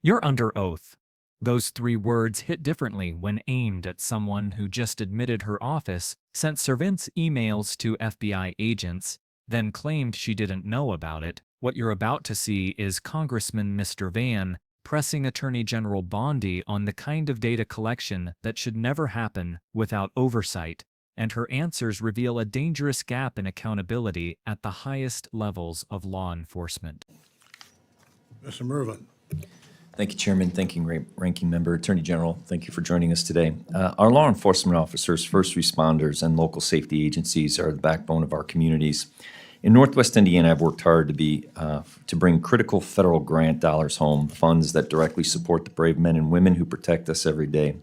You're under oath. Those three words hit differently when aimed at someone who just admitted her office sent surveillance emails to FBI agents, then claimed she didn't know about it. What you're about to see is Congressman Mr. Van pressing Attorney General Bondi on the kind of data collection that should never happen without oversight, and her answers reveal a dangerous gap in accountability at the highest levels of law enforcement. Mr. Mervin. Thank you, Chairman. Thank you, Ranking Member. Attorney General, thank you for joining us today. Our law enforcement officers, first responders, and local safety agencies are the backbone of our communities. In Northwest Indiana, I've worked hard to bring critical federal grant dollars home, funds that directly support the brave men and women who protect us every day.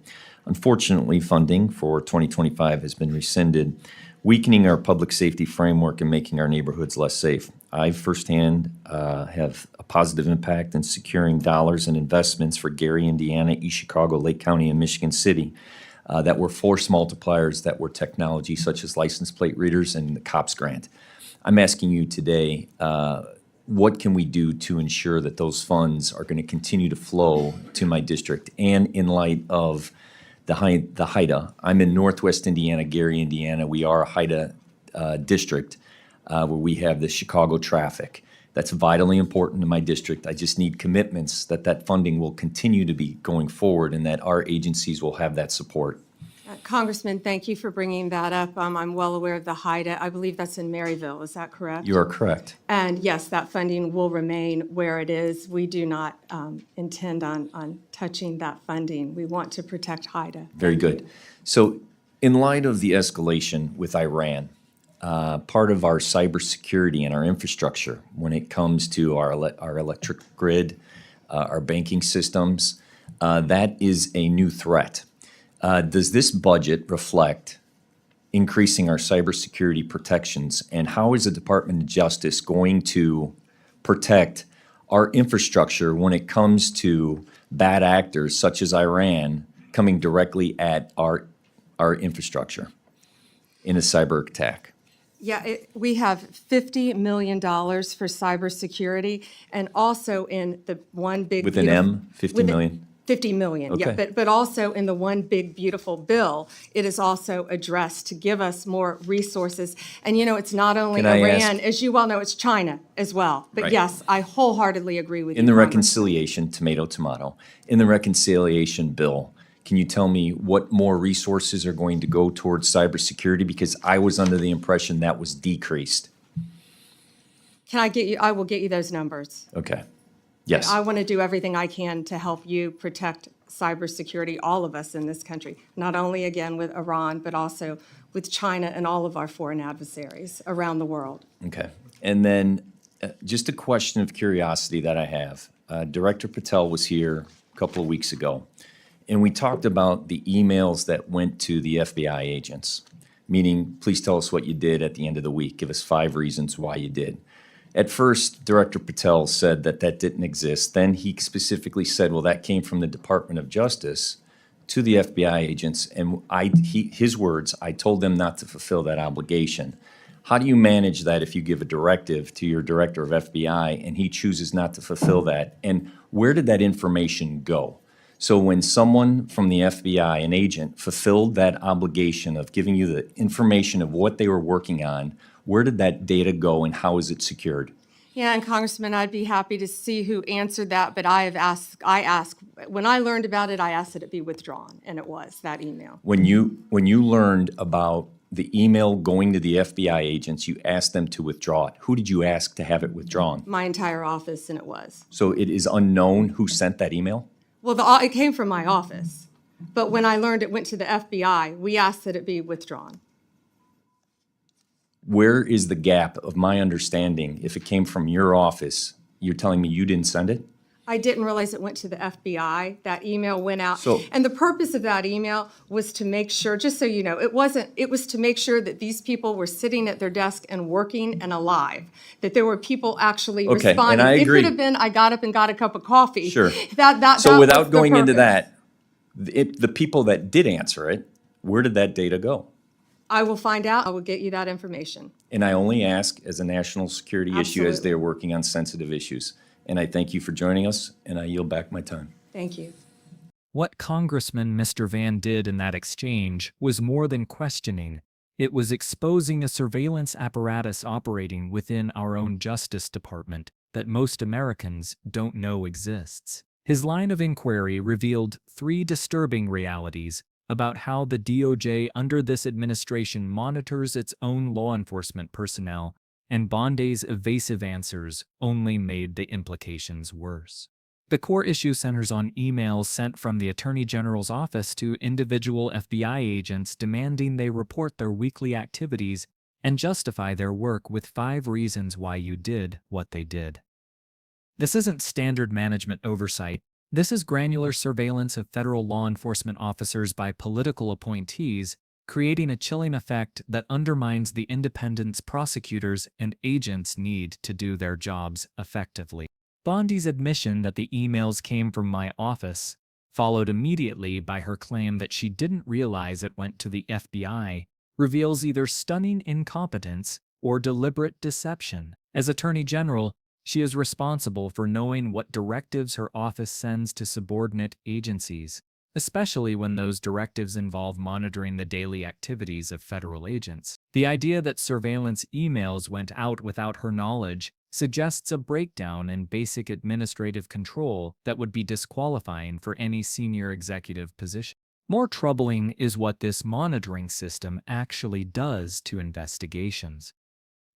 Unfortunately, funding for 2025 has been rescinded, weakening our public safety framework and making our neighborhoods less safe. I firsthand have a positive impact in securing dollars and investments for Gary, Indiana, East Chicago, Lake County, and Michigan City that were force multipliers that were technology such as license plate readers and the COPS grant. I'm asking you today, what can we do to ensure that those funds are going to continue to flow to my district? And in light of the HIDA, I'm in Northwest Indiana, Gary, Indiana. We are a HIDA district where we have the Chicago traffic. That's vitally important to my district. I just need commitments that that funding will continue to be going forward and that our agencies will have that support. Congressman, thank you for bringing that up. I'm well aware of the HIDA. I believe that's in Maryville. Is that correct? You are correct. And yes, that funding will remain where it is. We do not intend on touching that funding. We want to protect HIDA. Very good. So in light of the escalation with Iran, part of our cybersecurity and our infrastructure when it comes to our electric grid, our banking systems, that is a new threat. Does this budget reflect increasing our cybersecurity protections, and how is the Department of Justice going to protect our infrastructure when it comes to bad actors such as Iran coming directly at our infrastructure in a cyber attack? Yeah, we have $50 million for cybersecurity, and also in the one big With an M, 50 million? 50 million, Okay. yeah, but also in the one big beautiful bill, it is also addressed to give us more resources. And you know, it's not only Can I Iran, ask- as you well know, it's China as well. But Right. yes, I wholeheartedly agree with you. In the Congressman. reconciliation, tomato, in the reconciliation bill, can you tell me what more resources are going to go towards cybersecurity? Because I was under the impression that was decreased. Can I get you? I will get you those numbers. Okay. Yes. I want to do everything I can to help you protect cybersecurity, all of us in this country, not only again with Iran, but also with China and all of our foreign adversaries around the world. Okay. And then just a question of curiosity that I have. Director Patel was here a couple of weeks ago, and we talked about the emails that went to the FBI agents, meaning, please tell us what you did at the end of the week. Give us 5 reasons why you did. At first, Director Patel said that that didn't exist. Then he specifically said, well, that came from the Department of Justice to the FBI agents. And his words, I told them not to fulfill that obligation. How do you manage that if you give a directive to your director of FBI and he chooses not to fulfill that? And where did that information go? So when someone from the FBI, an agent, fulfilled that obligation of giving you the information of what they were working on, where did that data go and how is it secured? Yeah, and Congressman, I'd be happy to see who answered that, but I asked, when I learned about it, I asked that it be withdrawn, and it was, that email. When you learned about the email going to the FBI agents, you asked them to withdraw it. Who did you ask to have it withdrawn? My entire office, and it was. So it is unknown who sent that email? Well, it came from my office, but when I learned it went to the FBI, we asked that it be withdrawn. Where is the gap of my understanding? If it came from your office, you're telling me you didn't send it? I didn't realize it went to the FBI. That email went out. So- and the purpose of that email was to make sure, just so you know, it was to make sure that these people were sitting at their desk and working and alive, that there were people actually Okay, responding. and I It agree. could have been, I got up and got a cup of coffee. Sure. That So was without the going into purpose. that, the people that did answer it, where did that data go? I will find out. I will get you that information. And I only ask as a national security issue as Absolutely. they're working on sensitive issues. and I thank you for joining us, and I yield back my time. Thank you. What Congressman Mr. Van did in that exchange was more than questioning. It was exposing a surveillance apparatus operating within our own Justice Department that most Americans don't know exists. His line of inquiry revealed 3 disturbing realities about how the DOJ under this administration monitors its own law enforcement personnel, and Bondi's evasive answers only made the implications worse. The core issue centers on emails sent from the Attorney General's office to individual FBI agents demanding they report their weekly activities and justify their work with 5 reasons why you did what they did. This isn't standard management oversight. This is granular surveillance of federal law enforcement officers by political appointees, creating a chilling effect that undermines the independence prosecutors and agents need to do their jobs effectively. Bondi's admission that the emails came from my office, followed immediately by her claim that she didn't realize it went to the FBI, reveals either stunning incompetence or deliberate deception. As Attorney General, she is responsible for knowing what directives her office sends to subordinate agencies, especially when those directives involve monitoring the daily activities of federal agents. The idea that surveillance emails went out without her knowledge suggests a breakdown in basic administrative control that would be disqualifying for any senior executive position. More troubling is what this monitoring system actually does to investigations.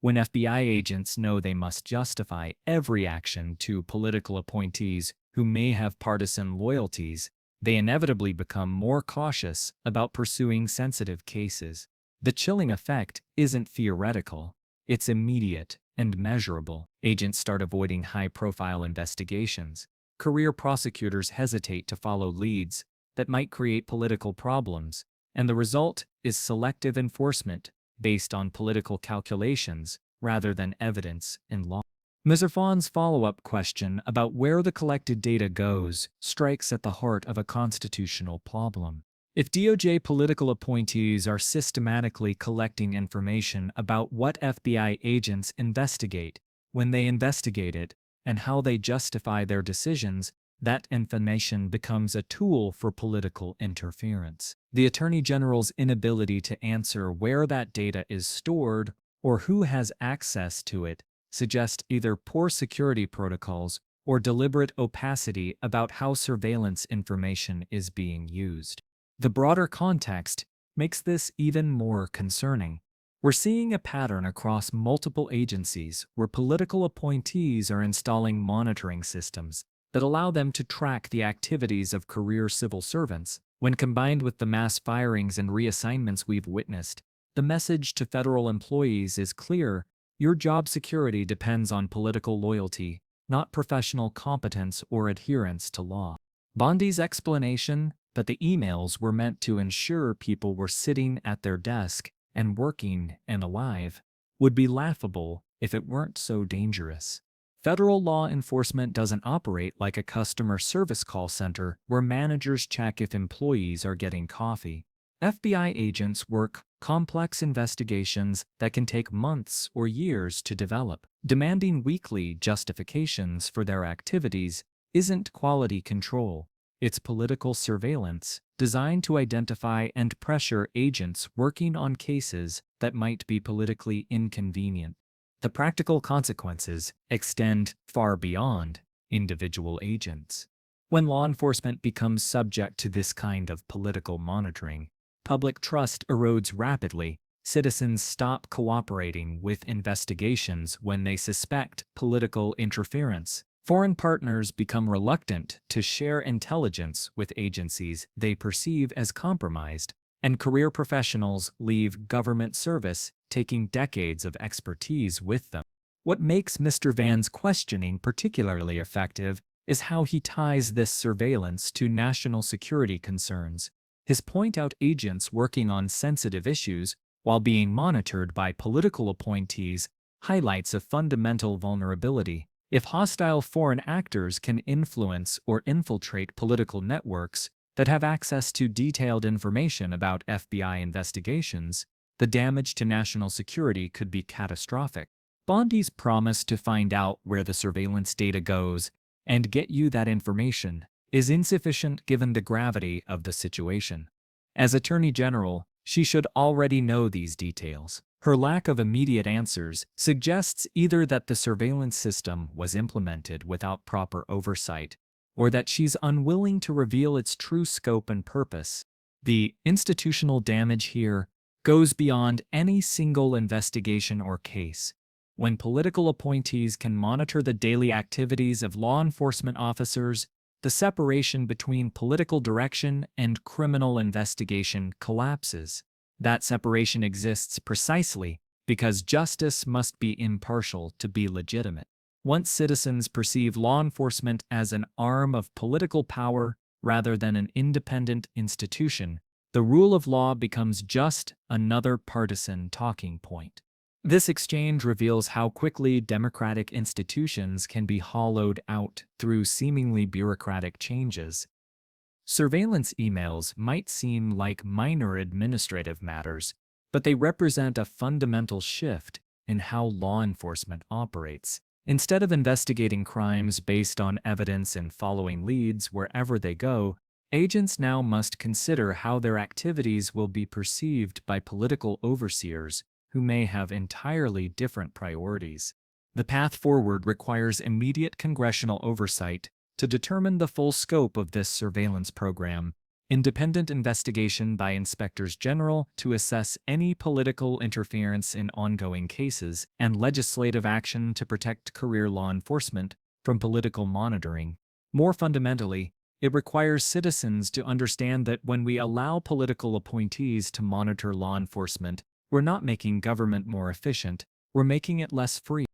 When FBI agents know they must justify every action to political appointees who may have partisan loyalties, they inevitably become more cautious about pursuing sensitive cases. The chilling effect isn't theoretical, it's immediate and measurable. Agents start avoiding high-profile investigations. Career prosecutors hesitate to follow leads that might create political problems, and the result is selective enforcement based on political calculations rather than evidence and law. Mr. Fawn's follow-up question about where the collected data goes strikes at the heart of a constitutional problem. If DOJ political appointees are systematically collecting information about what FBI agents investigate, when they investigate it, and how they justify their decisions, that information becomes a tool for political interference. The Attorney General's inability to answer where that data is stored or who has access to it suggests either poor security protocols or deliberate opacity about how surveillance information is being used. The broader context makes this even more concerning. We're seeing a pattern across multiple agencies where political appointees are installing monitoring systems that allow them to track the activities of career civil servants. When combined with the mass firings and reassignments we've witnessed, the message to federal employees is clear: your job security depends on political loyalty, not professional competence or adherence to law. Bondi's explanation that the emails were meant to ensure people were sitting at their desk and working and alive would be laughable if it weren't so dangerous. Federal law enforcement doesn't operate like a customer service call center where managers check if employees are getting coffee. FBI agents work complex investigations that can take months or years to develop. Demanding weekly justifications for their activities isn't quality control. It's political surveillance designed to identify and pressure agents working on cases that might be politically inconvenient. The practical consequences extend far beyond individual agents. When law enforcement becomes subject to this kind of political monitoring, public trust erodes rapidly. Citizens stop cooperating with investigations when they suspect political interference. Foreign partners become reluctant to share intelligence with agencies they perceive as compromised, and career professionals leave government service taking decades of expertise with them. What makes Mr. Van's questioning particularly effective is how he ties this surveillance to national security concerns. His point out agents working on sensitive issues while being monitored by political appointees highlights a fundamental vulnerability. If hostile foreign actors can influence or infiltrate political networks that have access to detailed information about FBI investigations, the damage to national security could be catastrophic. Bondi's promise to find out where the surveillance data goes and get you that information is insufficient given the gravity of the situation. As Attorney General, she should already know these details. Her lack of immediate answers suggests either that the surveillance system was implemented without proper oversight, or that she's unwilling to reveal its true scope and purpose. The institutional damage here goes beyond any single investigation or case. When political appointees can monitor the daily activities of law enforcement officers, the separation between political direction and criminal investigation collapses. That separation exists precisely because justice must be impartial to be legitimate. Once citizens perceive law enforcement as an arm of political power rather than an independent institution, the rule of law becomes just another partisan talking point. This exchange reveals how quickly democratic institutions can be hollowed out through seemingly bureaucratic changes. Surveillance emails might seem like minor administrative matters, but they represent a fundamental shift in how law enforcement operates. Instead of investigating crimes based on evidence and following leads wherever they go, agents now must consider how their activities will be perceived by political overseers who may have entirely different priorities. The path forward requires immediate congressional oversight to determine the full scope of this surveillance program, independent investigation by inspectors general to assess any political interference in ongoing cases, and legislative action to protect career law enforcement from political monitoring. More fundamentally, it requires citizens to understand that when we allow political appointees to monitor law enforcement, we're not making government more efficient, we're making it less free.